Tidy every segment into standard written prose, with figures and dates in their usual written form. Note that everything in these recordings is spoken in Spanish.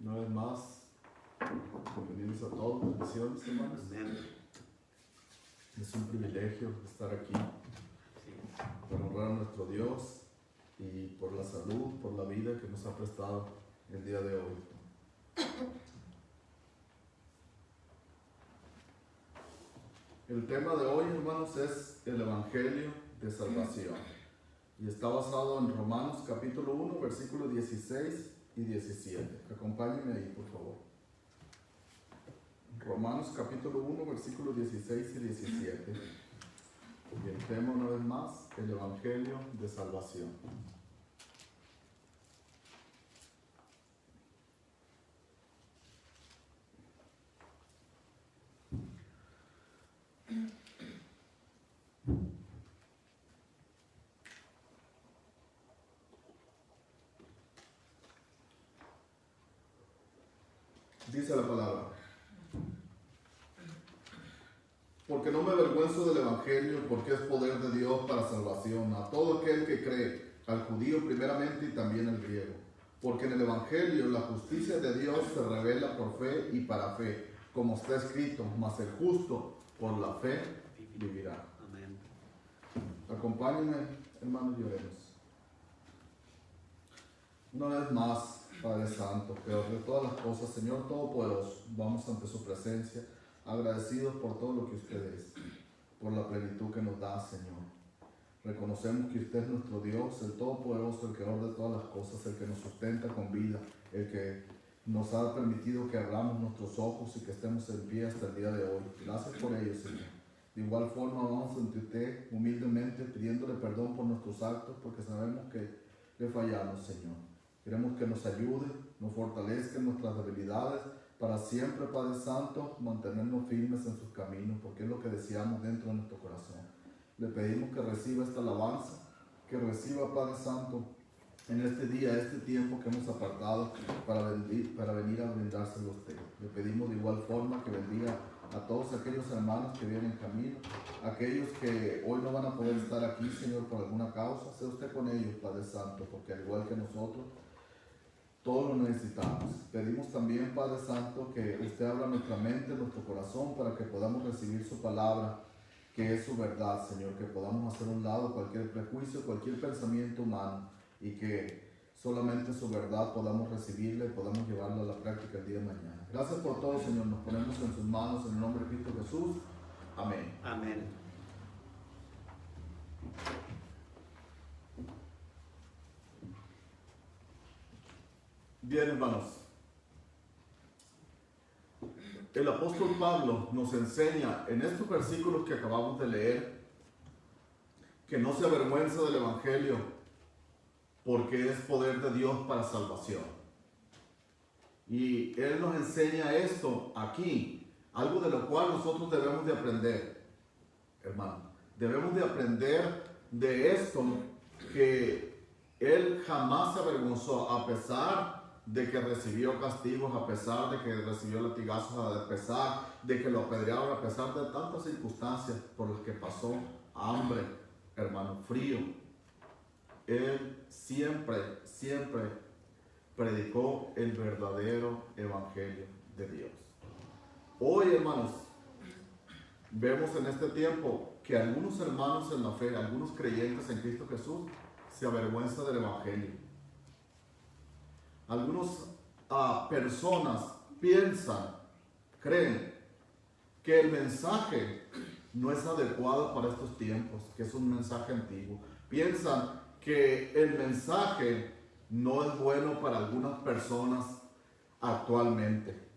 Una vez más, bienvenidos a todos, bendiciones, hermanos. Amén. Es un privilegio estar aquí para honrar a nuestro Dios y por la salud, por la vida que nos ha prestado el día de hoy. El tema de hoy, hermanos, es el Evangelio de Salvación y está basado en Romanos capítulo 1, versículos 16 y 17. Acompáñenme ahí, por favor. Romanos capítulo 1, versículos 16 y 17. Y el tema, una vez más, el Evangelio de Salvación. Dice la palabra: porque no me avergüenzo del Evangelio, porque es poder de Dios para salvación a todo aquel que cree, al judío primeramente y también al griego. Porque en el Evangelio la justicia de Dios se revela por fe y para fe, como está escrito: mas el justo por la fe vivirá. Amén. Acompáñenme, hermanos, y oremos. Una vez más, Padre Santo, peor de todas las cosas, Señor Todopoderoso, vamos ante su presencia, agradecidos por todo lo que usted es, por la plenitud que nos da, Señor. Reconocemos que usted es nuestro Dios, el Todopoderoso, el creador de todas las cosas, el que nos sustenta con vida, el que nos ha permitido que abramos nuestros ojos y que estemos en pie hasta el día de hoy. Gracias por ello, Señor. De igual forma vamos ante usted humildemente pidiéndole perdón por nuestros actos, porque sabemos que le fallamos, Señor. Queremos que nos ayude, nos fortalezca en nuestras debilidades, para siempre, Padre Santo, mantenernos firmes en sus caminos, porque es lo que deseamos dentro de nuestro corazón. Le pedimos que reciba esta alabanza, que reciba, Padre Santo, en este día, este tiempo que hemos apartado para venir a brindárselo a usted. Le pedimos de igual forma que bendiga a todos aquellos hermanos que vienen en camino, aquellos que hoy no van a poder estar aquí, Señor, por alguna causa. Sea usted con ellos, Padre Santo, porque al igual que nosotros, todos lo necesitamos. Pedimos también, Padre Santo, que usted abra nuestra mente, nuestro corazón, para que podamos recibir su palabra, que es su verdad, Señor, que podamos hacer a un lado cualquier prejuicio, cualquier pensamiento humano, y que solamente su verdad podamos recibirla y podamos llevarla a la práctica el día de mañana. Gracias por todo, Señor. Nos ponemos en sus manos en el nombre de Cristo Jesús. Amén. Amén. Bien, hermanos, el apóstol Pablo nos enseña en estos versículos que acabamos de leer que no se avergüenza del Evangelio, porque es poder de Dios para salvación. Y él nos enseña esto aquí, algo de lo cual nosotros debemos de aprender, hermano. Debemos de aprender de esto, que él jamás se avergonzó, a pesar de que recibió castigos, a pesar de que recibió latigazos, a pesar de que lo apedrearon, a pesar de tantas circunstancias por las que pasó, hambre, hermano, frío. Él siempre predicó el verdadero evangelio de Dios. Hoy, hermanos, vemos en este tiempo que algunos hermanos en la fe, algunos creyentes en Cristo Jesús, se avergüenzan del evangelio. Algunas personas piensan, creen que el mensaje no es adecuado para estos tiempos, que es un mensaje antiguo. Piensan que el mensaje no es bueno para algunas personas actualmente.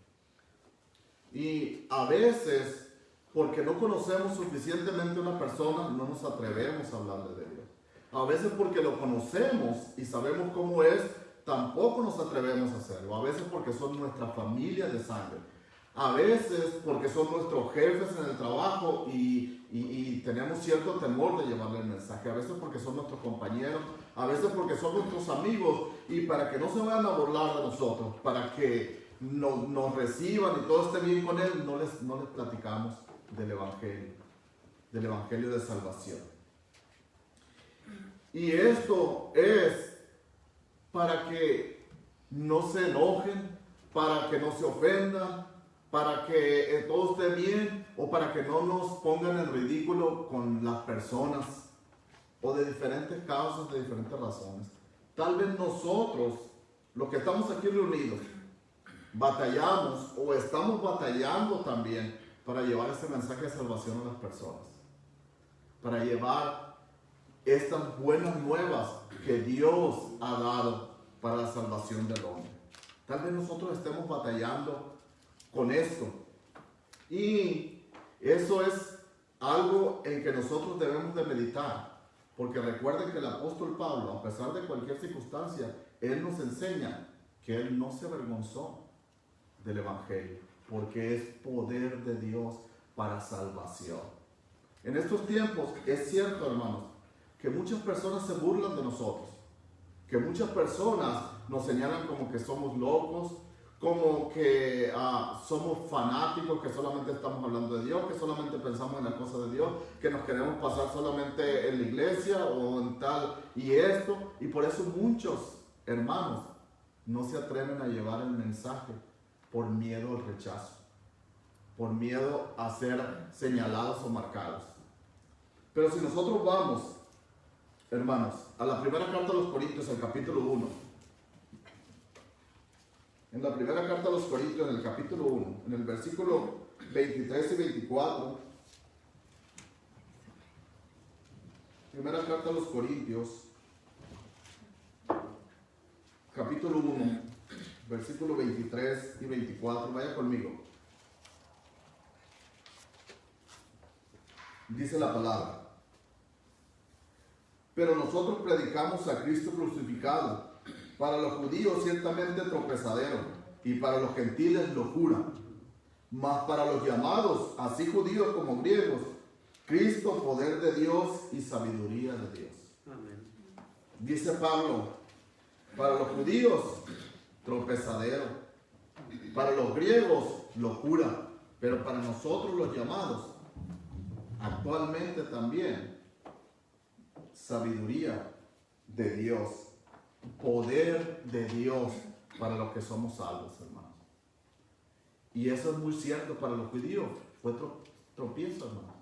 Y a veces, porque no conocemos suficientemente a una persona, no nos atrevemos a hablarle de Dios. A veces porque lo conocemos y sabemos cómo es, tampoco nos atrevemos a hacerlo. A veces porque son nuestra familia de sangre. A veces porque son nuestros jefes en el trabajo y tenemos cierto temor de llevarle el mensaje. A veces porque son nuestros compañeros. A veces porque son nuestros amigos. Y para que no se vayan a burlar de nosotros, para que nos reciban y todo esté bien con él, no les platicamos del evangelio de salvación. Y esto es para que no se enojen, para que no se ofendan, para que todo esté bien o para que no nos pongan en ridículo con las personas o de diferentes causas, de diferentes razones. Tal vez nosotros, los que estamos aquí reunidos, batallamos o estamos batallando también para llevar este mensaje de salvación a las personas, para llevar estas buenas nuevas que Dios ha dado para la salvación del hombre. Tal vez nosotros estemos batallando con esto, y eso es algo en que nosotros debemos de meditar, porque recuerden que el apóstol Pablo, a pesar de cualquier circunstancia, él nos enseña que él no se avergonzó del evangelio, porque es poder de Dios para salvación. En estos tiempos es cierto, hermanos, que muchas personas se burlan de nosotros, que muchas personas nos señalan como que somos locos, como que somos fanáticos, que solamente estamos hablando de Dios, que solamente pensamos en las cosas de Dios, que nos queremos pasar solamente en la iglesia o en tal y esto, y por eso muchos hermanos no se atreven a llevar el mensaje por miedo al rechazo, por miedo a ser señalados o marcados. Pero si nosotros vamos, hermanos, a la primera carta a los Corintios, el capítulo 1, en la primera carta a los Corintios, en el capítulo 1, en el versículo 23 y 24, primera carta a los Corintios, capítulo 1, versículo 23 y 24, vaya conmigo. Dice la palabra: pero nosotros predicamos a Cristo crucificado, para los judíos ciertamente tropezadero, y para los gentiles locura, mas para los llamados, así judíos como griegos, Cristo poder de Dios y sabiduría de Dios. Amén. Dice Pablo, para los judíos tropezadero, para los griegos locura, pero para nosotros los llamados, actualmente también, sabiduría de Dios, poder de Dios para los que somos salvos, hermanos. Y eso es muy cierto para los judíos, fue tropiezo, hermanos.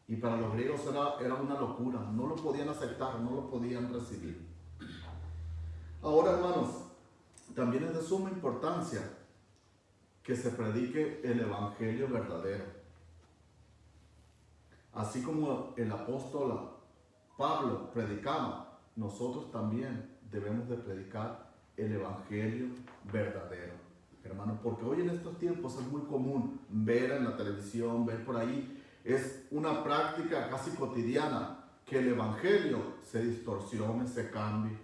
Y para los griegos era una locura, no lo podían aceptar, no lo podían recibir. Ahora, hermanos, también es de suma importancia que se predique el evangelio verdadero. Así como el apóstol Pablo predicaba, nosotros también debemos de predicar el evangelio verdadero, hermano, porque hoy en estos tiempos es muy común ver en la televisión, ver por ahí, es una práctica casi cotidiana que el evangelio se distorsione, se cambie,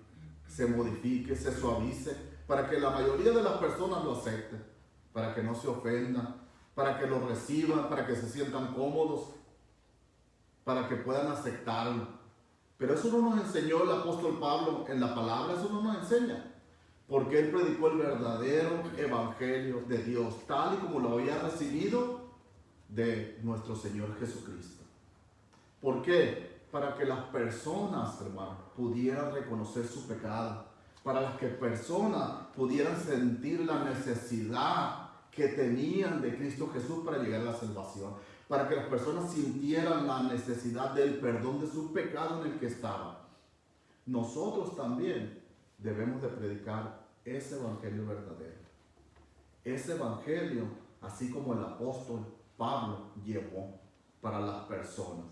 se modifique, se suavice, para que la mayoría de las personas lo acepten, para que no se ofendan, para que lo reciban, para que se sientan cómodos, para que puedan aceptarlo. Pero eso no nos enseñó el apóstol Pablo en la palabra, eso no nos enseña. Porque él predicó el verdadero evangelio de Dios, tal y como lo había recibido de nuestro Señor Jesucristo. ¿Por qué? Para que las personas, hermano, pudieran reconocer su pecado, para que personas pudieran sentir la necesidad que tenían de Cristo Jesús para llegar a la salvación, para que las personas sintieran la necesidad del perdón de su pecado en el que estaban. Nosotros también debemos de predicar ese evangelio verdadero. Ese evangelio, así como el apóstol Pablo llevó para las personas.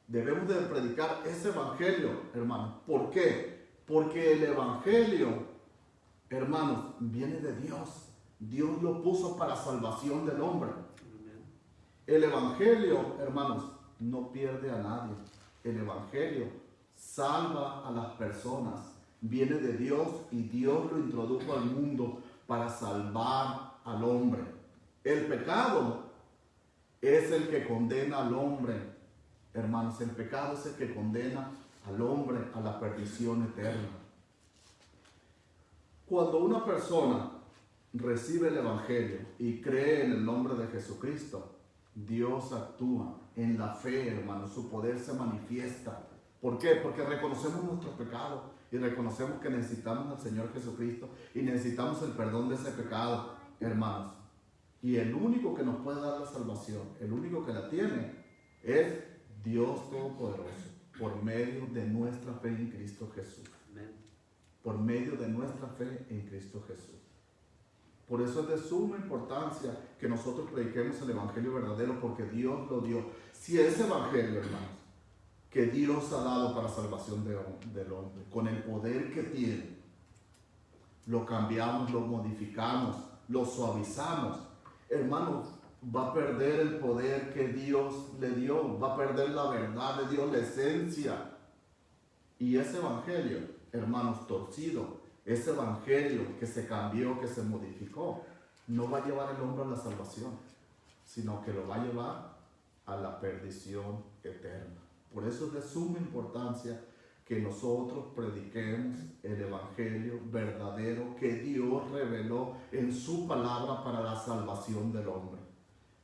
Debemos de predicar ese evangelio, hermanos. ¿Por qué? Porque el evangelio, hermanos, viene de Dios. Dios lo puso para salvación del hombre. El evangelio, hermanos, no pierde a nadie. El evangelio salva a las personas. Viene de Dios y Dios lo introdujo al mundo para salvar al hombre. El pecado es el que condena al hombre, hermanos. El pecado es el que condena al hombre a la perdición eterna. Cuando una persona recibe el evangelio y cree en el nombre de Jesucristo, Dios actúa en la fe, hermanos. Su poder se manifiesta. ¿Por qué? Porque reconocemos nuestro pecado y reconocemos que necesitamos al Señor Jesucristo y necesitamos el perdón de ese pecado, hermanos. Y el único que nos puede dar la salvación, el único que la tiene, es Dios Todopoderoso, por medio de nuestra fe en Cristo Jesús. Por medio de nuestra fe en Cristo Jesús. Por eso es de suma importancia que nosotros prediquemos el Evangelio verdadero, porque Dios lo dio. Si ese Evangelio, hermanos, que Dios ha dado para salvación del hombre, con el poder que tiene, lo cambiamos, lo modificamos, lo suavizamos, hermanos, va a perder el poder que Dios le dio, va a perder la verdad de Dios, la esencia. Y ese Evangelio, hermanos, torcido, ese Evangelio que se cambió, que se modificó, no va a llevar al hombre a la salvación, sino que lo va a llevar a la perdición eterna. Por eso es de suma importancia que nosotros prediquemos el Evangelio verdadero que Dios reveló en su palabra para la salvación del hombre.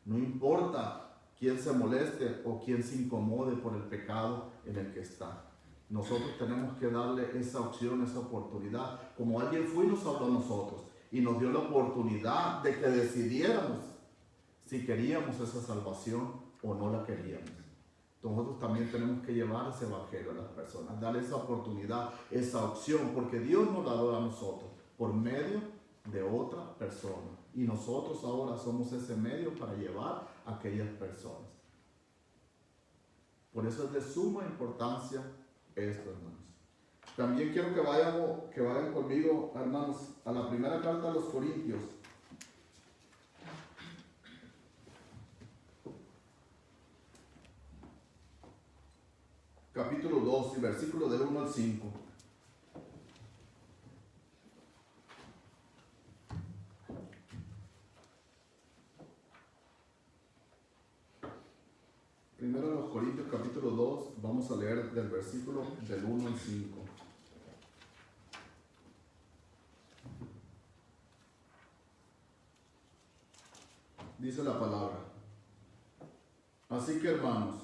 No importa quién se moleste o quién se incomode por el pecado en el que está. Nosotros tenemos que darle esa opción, esa oportunidad. Como alguien fue y nos habló a nosotros y nos dio la oportunidad de que decidiéramos si queríamos esa salvación o no la queríamos. Nosotros también tenemos que llevar ese Evangelio a las personas, darle esa oportunidad, esa opción, porque Dios nos la da a nosotros por medio de otra persona. Y nosotros ahora somos ese medio para llevar a aquellas personas. Por eso es de suma importancia esto, hermanos. También quiero que vayan conmigo, hermanos, a la primera carta a los Corintios. Capítulo 2 y versículo del 1 al 5. Primero en los Corintios capítulo 2, vamos a leer del versículo del 1 al 5. Dice la palabra: así que, hermanos,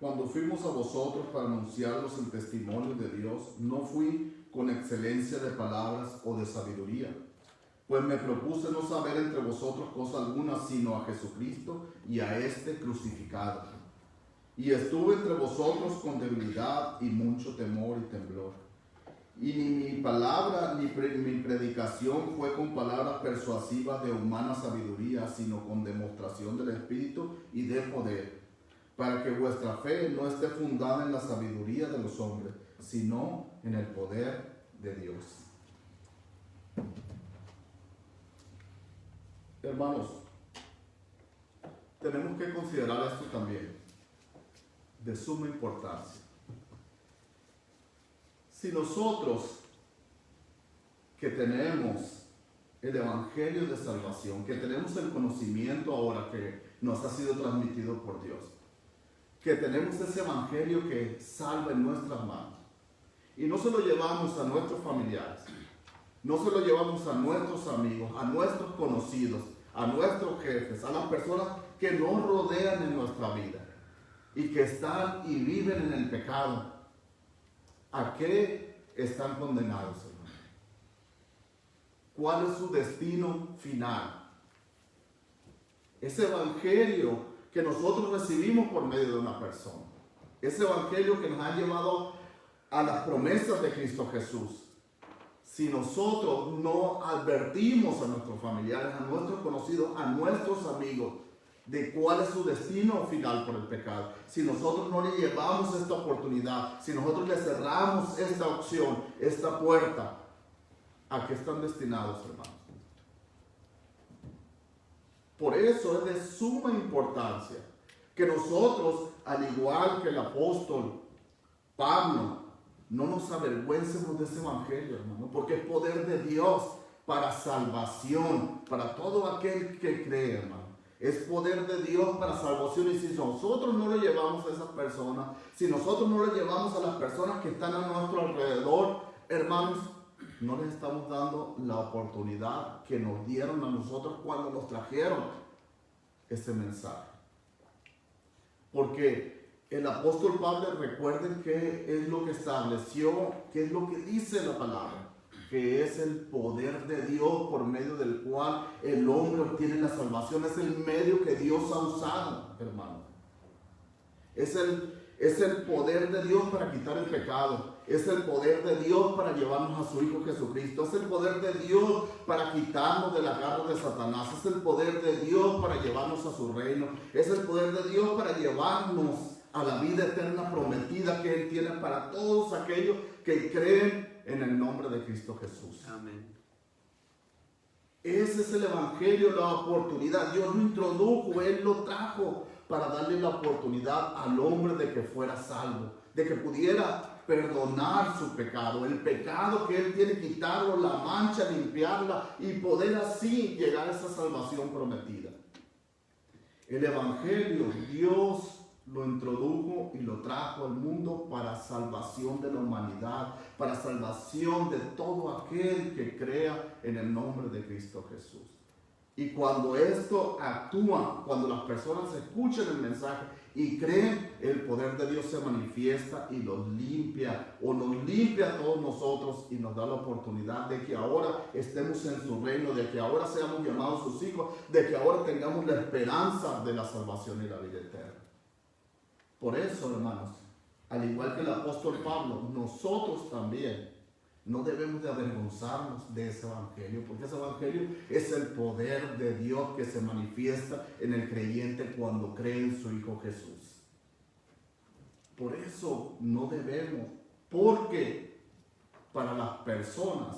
cuando fuimos a vosotros para anunciaros el testimonio de Dios, no fui con excelencia de palabras o de sabiduría, pues me propuse no saber entre vosotros cosa alguna sino a Jesucristo y a este crucificado. Y estuve entre vosotros con debilidad y mucho temor y temblor. Y ni mi palabra ni mi predicación fue con palabras persuasivas de humana sabiduría, sino con demostración del Espíritu y de poder, para que vuestra fe no esté fundada en la sabiduría de los hombres, sino en el poder de Dios. Hermanos, tenemos que considerar esto también, de suma importancia. Si nosotros que tenemos el Evangelio de salvación, que tenemos el conocimiento ahora que nos ha sido transmitido por Dios, que tenemos ese Evangelio que salva en nuestras manos, y no se lo llevamos a nuestros familiares, no se lo llevamos a nuestros amigos, a nuestros conocidos, a nuestros jefes, a las personas que nos rodean en nuestra vida y que están y viven en el pecado, ¿a qué están condenados, hermano? ¿Cuál es su destino final? Ese Evangelio que nosotros recibimos por medio de una persona, ese Evangelio que nos ha llevado a las promesas de Cristo Jesús. Si nosotros no advertimos a nuestros familiares, a nuestros conocidos, a nuestros amigos, de cuál es su destino final por el pecado, si nosotros no le llevamos esta oportunidad, si nosotros le cerramos esta opción, esta puerta, ¿a qué están destinados, hermanos? Por eso es de suma importancia que nosotros, al igual que el apóstol Pablo, no nos avergüencemos de ese Evangelio, hermano, porque es poder de Dios para salvación, para todo aquel que cree, hermano. Es poder de Dios para salvación, y si nosotros no lo llevamos a esas personas, si nosotros no lo llevamos a las personas que están a nuestro alrededor, hermanos, no les estamos dando la oportunidad que nos dieron a nosotros cuando nos trajeron ese mensaje. Porque El apóstol Pablo, recuerden qué es lo que estableció, qué es lo que dice la palabra, que es el poder de Dios por medio del cual el hombre obtiene la salvación. Es el medio que Dios ha usado, hermano. Es el poder de Dios para quitar el pecado. Es el poder de Dios para llevarnos a su Hijo Jesucristo. Es el poder de Dios para quitarnos de la garra de Satanás. Es el poder de Dios para llevarnos a su reino. Es el poder de Dios para llevarnos a la vida eterna prometida que Él tiene para todos aquellos que creen en el nombre de Cristo Jesús. Amén. Ese es el evangelio, la oportunidad. Dios lo introdujo, Él lo trajo para darle la oportunidad al hombre de que fuera salvo, de que pudiera perdonar su pecado, el pecado que Él tiene, quitarlo, la mancha, limpiarla y poder así llegar a esa salvación prometida. El evangelio, Dios lo introdujo y lo trajo al mundo para salvación de la humanidad, para salvación de todo aquel que crea en el nombre de Cristo Jesús. Y cuando esto actúa, cuando las personas escuchan el mensaje y creen, el poder de Dios se manifiesta y los limpia, o nos limpia a todos nosotros y nos da la oportunidad de que ahora estemos en su reino, de que ahora seamos llamados sus hijos, de que ahora tengamos la esperanza de la salvación y la vida eterna. Por eso, hermanos, al igual que el apóstol Pablo, nosotros también no debemos de avergonzarnos de ese evangelio, porque ese evangelio es el poder de Dios que se manifiesta en el creyente cuando cree en su Hijo Jesús. Por eso no debemos, porque para las personas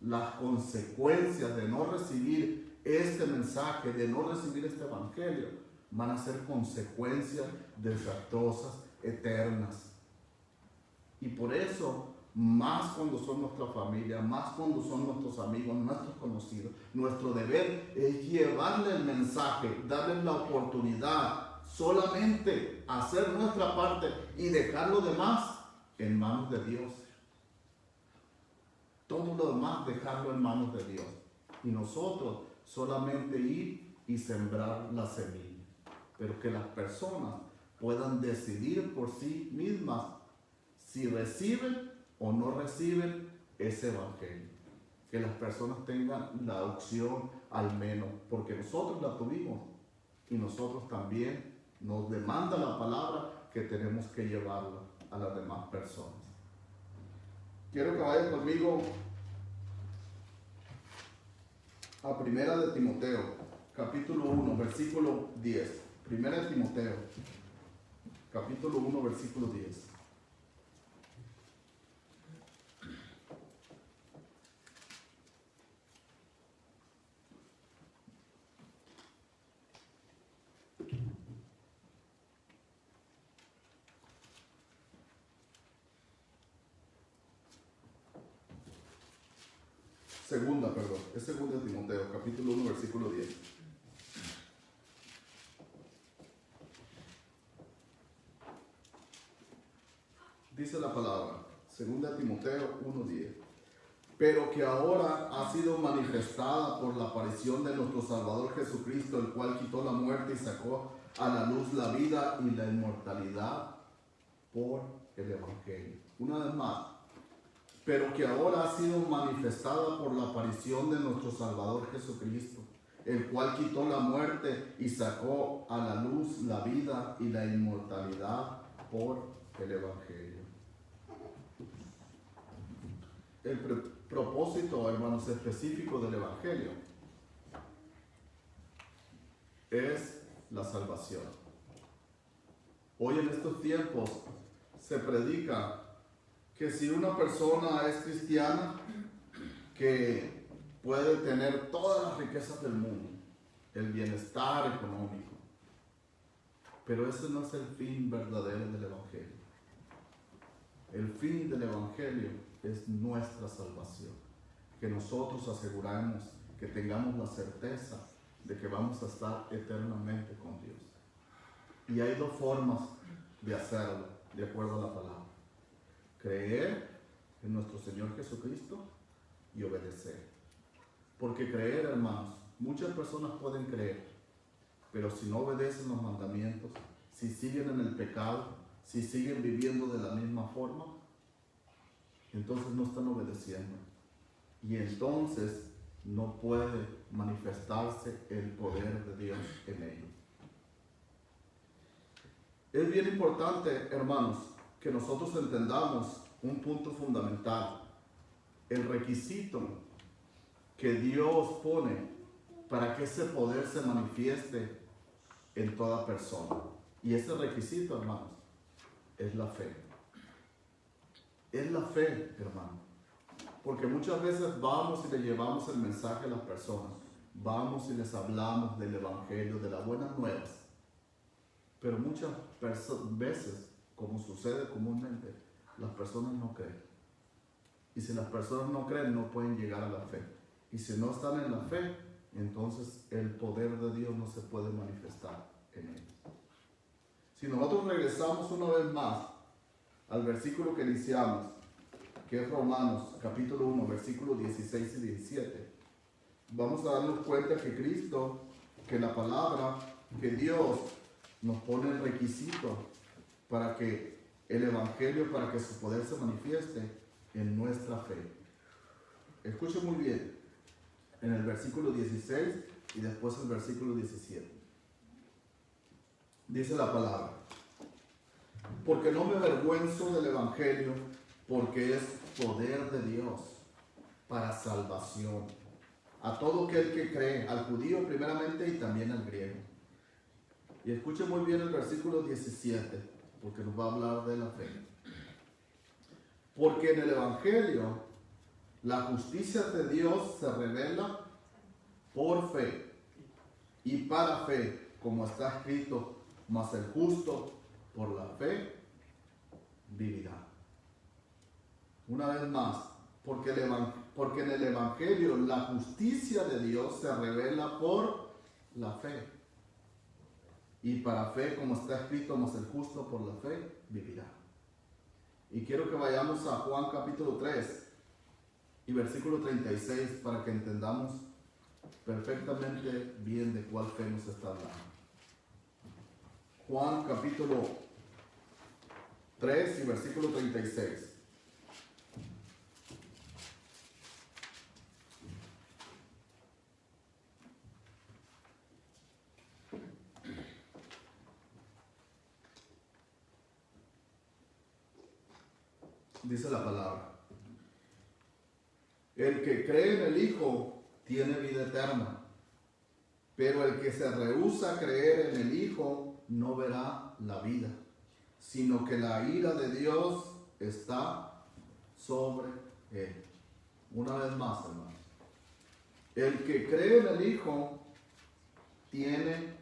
las consecuencias de no recibir este mensaje, de no recibir este evangelio, van a ser consecuencias desastrosas, eternas. Y por eso, más cuando son nuestra familia, más cuando son nuestros amigos, nuestros conocidos, nuestro deber es llevarle el mensaje, darles la oportunidad, solamente hacer nuestra parte y dejar lo demás en manos de Dios. Todo lo demás dejarlo en manos de Dios. Y nosotros solamente ir y sembrar la semilla. Pero que las personas puedan decidir por sí mismas si reciben o no reciben ese evangelio. Que las personas tengan la opción al menos, porque nosotros la tuvimos y nosotros también nos demanda la palabra que tenemos que llevarla a las demás personas. Quiero que vayan conmigo a Primera de Timoteo, capítulo 1, versículo 10. Primera de Timoteo, capítulo 1, versículo 10. Es segunda de Timoteo, capítulo 1, versículo 10. Dice la palabra, segunda de Timoteo 1:10. Pero que ahora ha sido manifestada por la aparición de nuestro Salvador Jesucristo, el cual quitó la muerte y sacó a la luz la vida y la inmortalidad por el evangelio. Una vez más, pero que ahora ha sido manifestada por la aparición de nuestro Salvador Jesucristo, el cual quitó la muerte y sacó a la luz la vida y la inmortalidad por el evangelio. El propósito, hermanos, específico del evangelio es la salvación. Hoy en estos tiempos se predica que si una persona es cristiana, que puede tener todas las riquezas del mundo, el bienestar económico, pero ese no es el fin verdadero del evangelio. El fin del evangelio es nuestra salvación, que nosotros aseguramos, que tengamos la certeza de que vamos a estar eternamente con Dios. Y hay dos formas de hacerlo, de acuerdo a la palabra: creer en nuestro Señor Jesucristo y obedecer. Porque creer, hermanos, muchas personas pueden creer, pero si no obedecen los mandamientos, si siguen en el pecado, si siguen viviendo de la misma forma, entonces no están obedeciendo. Y entonces no puede manifestarse el poder de Dios en ellos. Es bien importante, hermanos, que nosotros entendamos un punto fundamental. El requisito que Dios pone para que ese poder se manifieste en toda persona. Y ese requisito, hermanos, es la fe. Es la fe, hermano. Porque muchas veces vamos y le llevamos el mensaje a las personas. Vamos y les hablamos del evangelio, de las buenas nuevas. Pero muchas veces, como sucede comúnmente, las personas no creen. Y si las personas no creen, no pueden llegar a la fe. Y si no están en la fe, entonces el poder de Dios no se puede manifestar en ellos. Si nosotros regresamos una vez más al versículo que iniciamos, que es Romanos capítulo 1, versículos 16 y 17, vamos a darnos cuenta que Cristo, que la palabra, que Dios nos pone el requisito para que el evangelio, para que su poder se manifieste en nuestra fe. Escuchen muy bien, en el versículo 16 y después el versículo 17. Dice la palabra: porque no me avergüenzo del evangelio, porque es poder de Dios para salvación a todo aquel que cree, al judío primeramente y también al griego. Y escuchen muy bien el versículo 17, porque nos va a hablar de la fe. Porque en el evangelio la justicia de Dios se revela por fe y para fe, como está escrito: mas el justo por la fe vivirá. Una vez más, porque en el evangelio la justicia de Dios se revela por la fe y para fe, como está escrito: mas el justo por la fe vivirá. Y quiero que vayamos a Juan capítulo 3 y versículo 36 para que entendamos perfectamente bien de cuál fe nos está hablando. Juan capítulo 3 y versículo 36. Dice la palabra: el que cree en el Hijo tiene vida eterna, pero el que se rehúsa a creer en el Hijo no verá la vida, sino que la ira de Dios está sobre él. Una vez más, hermanos, el que cree en el Hijo tiene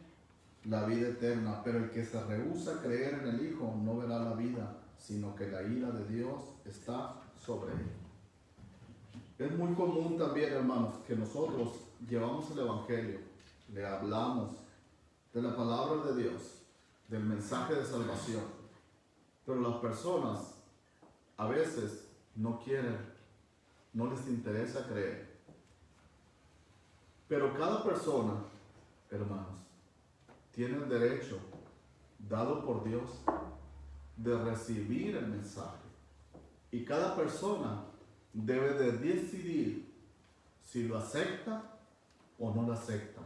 la vida eterna, pero el que se rehúsa a creer en el Hijo no verá la vida, sino que la ira de Dios está sobre él. Es muy común también, hermanos, que nosotros llevamos el evangelio, le hablamos de la palabra de Dios, del mensaje de salvación, pero las personas a veces no quieren, no les interesa creer. Pero cada persona, hermanos, tiene el derecho dado por Dios de recibir el mensaje. Y cada persona debe de decidir si lo acepta o no lo acepta.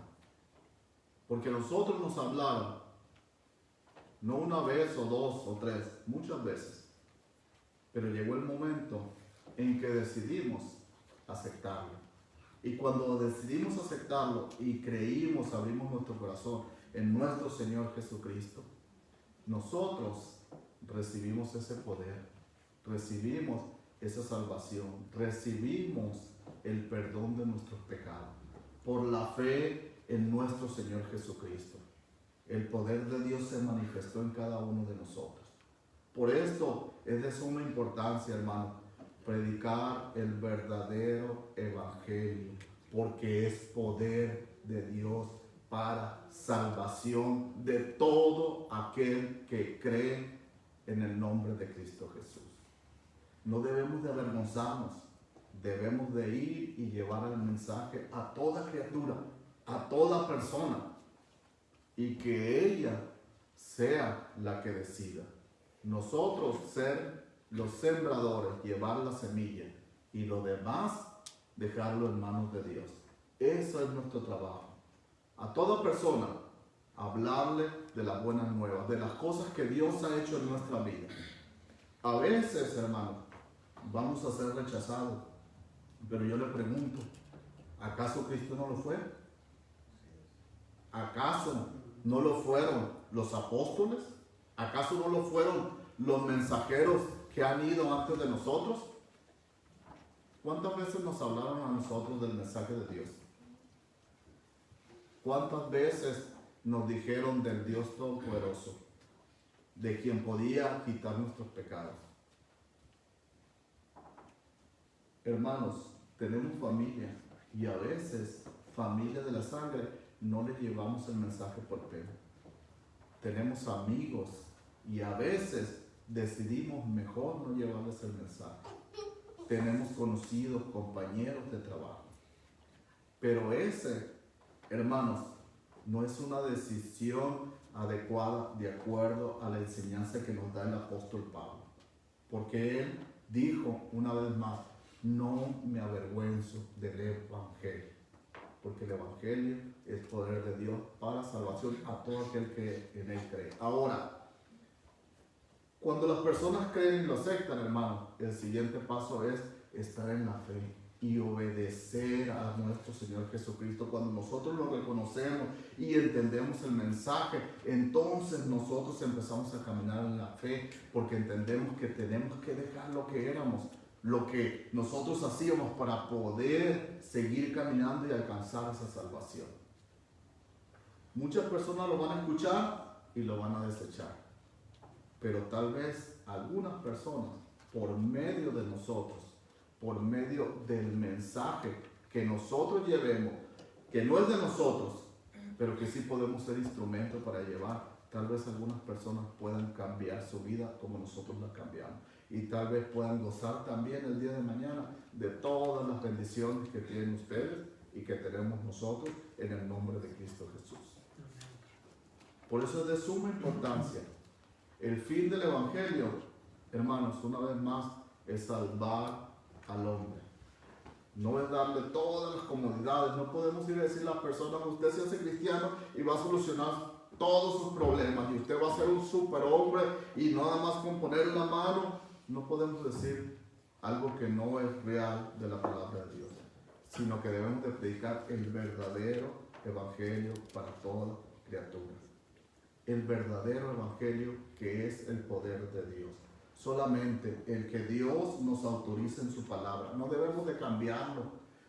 Porque nosotros nos hablaron, no una vez o dos o tres, muchas veces. Pero llegó el momento en que decidimos aceptarlo. Y cuando decidimos aceptarlo y creímos, abrimos nuestro corazón en nuestro Señor Jesucristo, nosotros recibimos ese poder, recibimos esa salvación, recibimos el perdón de nuestros pecados por la fe en nuestro Señor Jesucristo. El poder de Dios se manifestó en cada uno de nosotros. Por esto es de suma importancia, hermano, predicar el verdadero evangelio, porque es poder de Dios para salvación de todo aquel que cree en el nombre de Cristo Jesús. No debemos de avergonzarnos, debemos de ir y llevar el mensaje a toda criatura, a toda persona, y que ella sea la que decida. Nosotros ser los sembradores, llevar la semilla y lo demás dejarlo en manos de Dios. Eso es nuestro trabajo. A toda persona hablarle de las buenas nuevas, de las cosas que Dios ha hecho en nuestra vida. A veces, hermano, vamos a ser rechazados, pero yo le pregunto, ¿acaso Cristo no lo fue? ¿Acaso no lo fueron los apóstoles? ¿Acaso no lo fueron los mensajeros que han ido antes de nosotros? ¿Cuántas veces nos hablaron a nosotros del mensaje de Dios? ¿Cuántas veces nos dijeron del Dios Todopoderoso, de quien podía quitar nuestros pecados? Hermanos, tenemos familia y a veces familia de la sangre no les llevamos el mensaje por pena. Tenemos amigos y a veces decidimos mejor no llevarles el mensaje. Tenemos conocidos, compañeros de trabajo. Pero ese, hermanos, no es una decisión adecuada de acuerdo a la enseñanza que nos da el apóstol Pablo. Porque él dijo una vez más, no me avergüenzo del evangelio. Porque el evangelio es poder de Dios para salvación a todo aquel que en él cree. Ahora, cuando las personas creen y lo aceptan, hermano, el siguiente paso es estar en la fe y obedecer a nuestro Señor Jesucristo. Cuando nosotros lo reconocemos y entendemos el mensaje, entonces nosotros empezamos a caminar en la fe, porque entendemos que tenemos que dejar lo que éramos, lo que nosotros hacíamos para poder seguir caminando y alcanzar esa salvación. Muchas personas lo van a escuchar y lo van a desechar, pero tal vez algunas personas, por medio de nosotros, por medio del mensaje que nosotros llevemos, que no es de nosotros, pero que sí podemos ser instrumentos para llevar, tal vez algunas personas puedan cambiar su vida como nosotros la cambiamos. Y tal vez puedan gozar también el día de mañana de todas las bendiciones que tienen ustedes y que tenemos nosotros en el nombre de Cristo Jesús. Por eso es de suma importancia. El fin del Evangelio, hermanos, una vez más, es salvar al hombre. No es darle todas las comodidades. No podemos ir a decirle a las personas, usted se hace cristiano y va a solucionar todos sus problemas y usted va a ser un superhombre y nada más con poner la mano. No podemos decir algo que no es real de la palabra de Dios, sino que debemos de predicar el verdadero evangelio para toda criatura. El verdadero evangelio que es el poder de Dios. Solamente el que Dios nos autoriza en su palabra. No debemos de cambiarlo,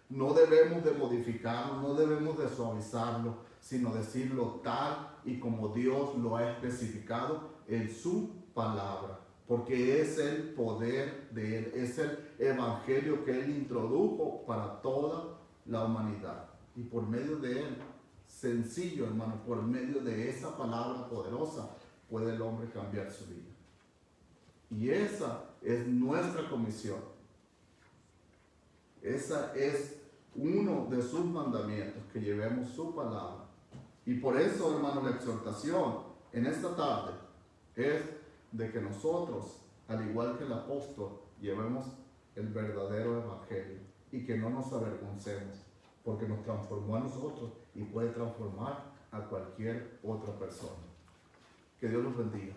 no debemos de modificarlo, no debemos de suavizarlo, sino decirlo tal y como Dios lo ha especificado en su palabra. Porque es el poder de Él, es el evangelio que Él introdujo para toda la humanidad. Y por medio de Él, sencillo hermano, por medio de esa palabra poderosa, puede el hombre cambiar su vida. Y esa es nuestra comisión. Esa es uno de sus mandamientos, que llevemos su palabra. Y por eso, hermano, la exhortación en esta tarde es de que nosotros, al igual que el apóstol, llevemos el verdadero evangelio y que no nos avergoncemos, porque nos transformó a nosotros y puede transformar a cualquier otra persona. Que Dios los bendiga.